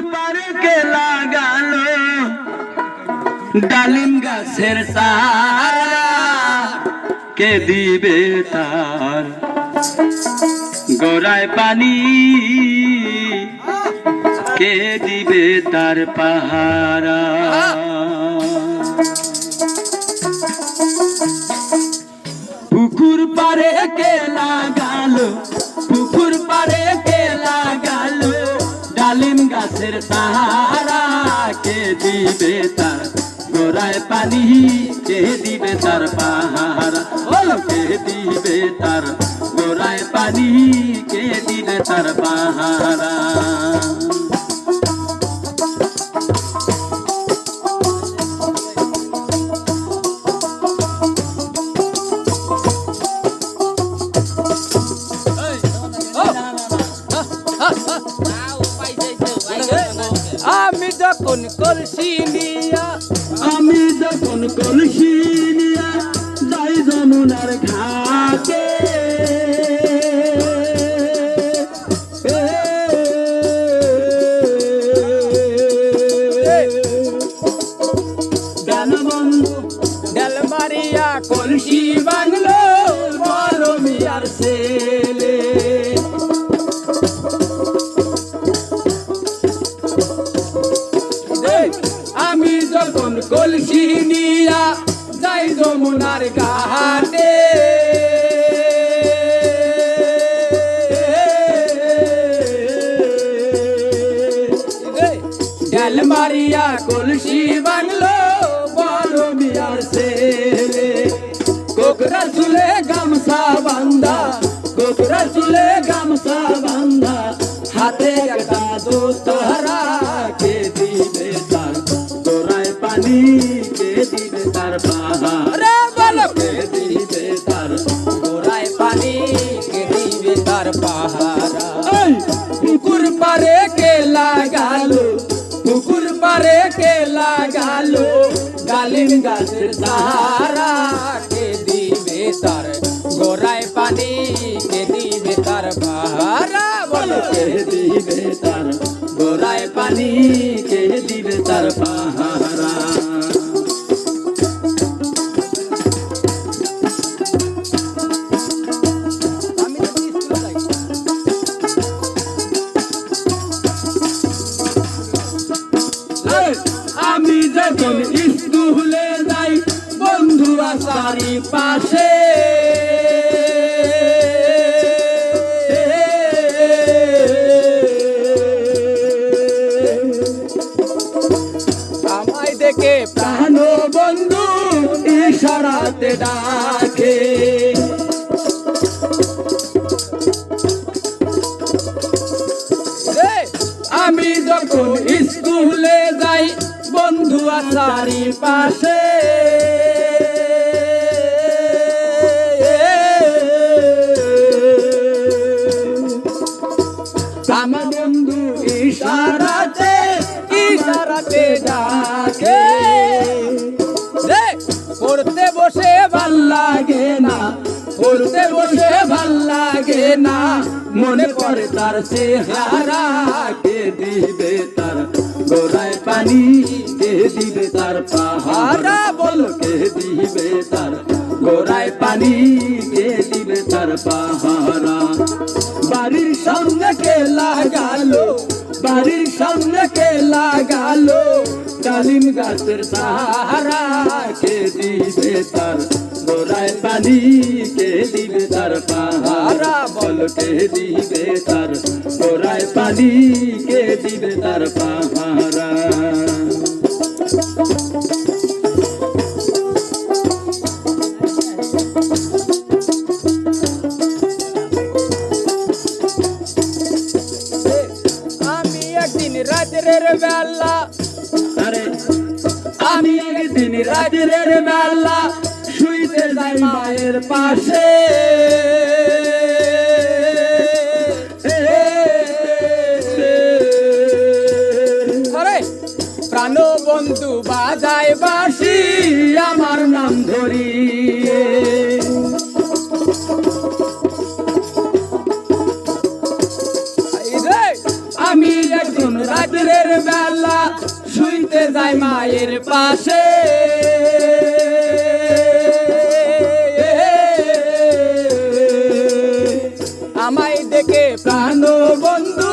পারে কে লাগালো ডালিম গাছের চারা কে দিবে তার গোড়ায় পানি কে দিবে তার পাহারা পুকুর পারে কে লাগালো পুকুর পারে কে লাগালো ডালিম গাছের চারা কে দিবে তার গোড়ায় পানি কে দিবে তার পাহারা বলো কে দিবে তার গোড়ায় পানি কে দিবে তার পাহারা আমি যখন কলসি নিয়া যাই যমুনার ঘাটে ডাল মারিয়া কলসি বাংলো বড় মিয়ার ছেলে আমি যখন কলসি নিয়া যাই যমুনার ঘাটে ডাল মারিয়া কলসি বাংলো বড় মিয়ার ছেলে কোকরা চুলে গামছা বান্ধা কোকরা চুলে গামছা বান্ধা হাতে একটা দোতারা কে দিবে তার গোড়ায় পানি কে দিবে তার পাহারা বলো কে দিবে তার গোড়ায় পানি কে দিবে তার পাহারা পুকুর পারে কে লাগালো পুকুর পারে কে লাগালো ডালিম গাছের চারা কে দিবে তার গোড়ায় পানি কে দিবে তার পাহারা বলো কে দিবে তার গোড়ায় পানি কে দিবে তার পাহারা আমি যখন স্কুলে যাই বন্ধুরা চারিপাশে আমায় দেখে প্রাণ বন্ধু ইশারাতে ডাকে আমি যখন স্কুলে যাই বন্ধু আসারি পাশে আমার বন্ধু ইশারাতে ইশারাতে ডাকে পড়তে বসে ভাল লাগে না পড়তে বসে ভাল লাগে না মনে পড়ে তার চেহারা কে দিবে তার গোড়ায় পানি কে দিবে তার পাহারা বলো কে দিবে তার গোড়ায় পানি কে দিবে তার পাহারা বাড়ির সামনে কে লাগালো বাড়ির সামনে কে লাগালো ডালিম গাছের চারা কে দিবে তার গোড়ায় পানি কে দিবে তার পাহারা বল কে দিবে তার গোড়ায় পানি কে দিবে তার পাহারা আমি একদিন রাতের বেলা আমি একদিন রাতের বেলা শুইতে যাই মায়ের পাশে প্রাণ বন্ধু বাজায় বাঁশি আমার নাম ধরি আমি একজন রাতের দুপুরের বেলা শুইতে যায় মায়ের পাশে, আমায় দেখে প্রাণ বন্ধু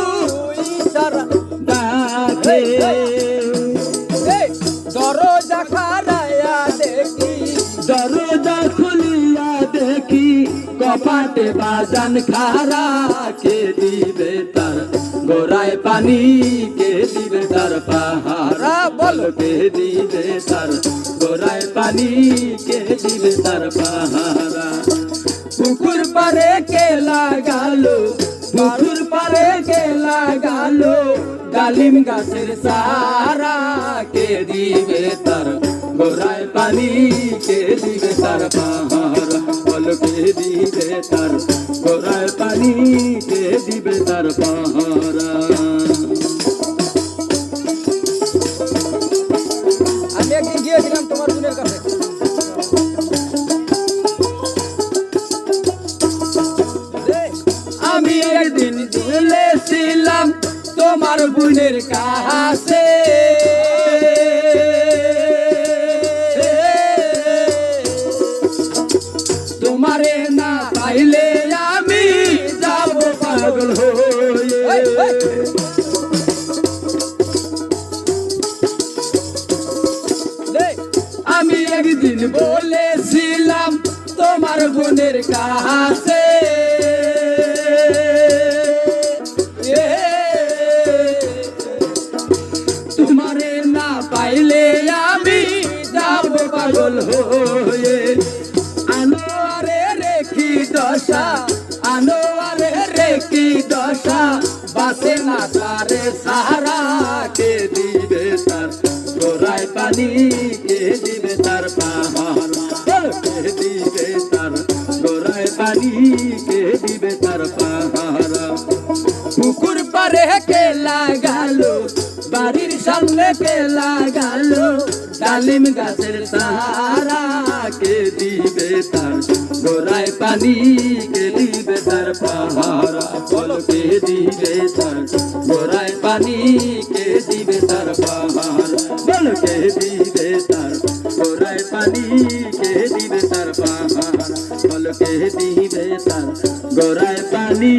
ইশারা ডাকে, দরজা খাড়াইয়া দেখি, দরজা খুলিয়া দেখি কপাটে বাজান খারা, কে দিবে তার গোড়ায় পানি, কে দিবে তার পাহারা, বল কে দিবে তার গোড়ায় পানি, কে দিবে তার পাহারা। পুকুর পারে কে লাগালো, পুকুর পারে কে লাগালো ডালিম গাছের সারা, কে দিবে তার গোড়ায় পানি, কে দিবে তার পাহারা, বল কে দিবে তার গোড়ায় পানি, কে দিবে তার পাহারা। আমি একদিন গিয়েছিলাম তোমার বোনের কাছে, আমি একদিন বলেছিলাম তোমার বোনের কাছে, তোমারে না পাইলে আমি যাব পাগল হয়ে। আমি একদিন বলেছিলাম তোমার বোনের কাছে, তোমারে না পাইলে আমি যাব পাগল হয়ে। আনোয়ারে রে কি দশা, আনোয়ারে রে কি দশা, বাসে না তারে সারা, কে দিবে তার গোড়ায় পানি, কে দিবে তার পাহারা, কে দিবে তার গোড়ায় পানি, কে দিবে তার পাহারা। পুকুর পারে কে লাগালো, বাড়ির সামনে কে লাগালো ডালিম গাছের সারা, কে দিবে তার গোড়ায় পানি, কে দিবে তার পাহারা, বল কে দিবে তার গোড়ায় পানি, কে দিবে তার পাহারা, বল কে দিবে তার গোড়ায় পানি, কে দিবে তার পাহারা, বল কে দিবে তার গোড়ায় পানি।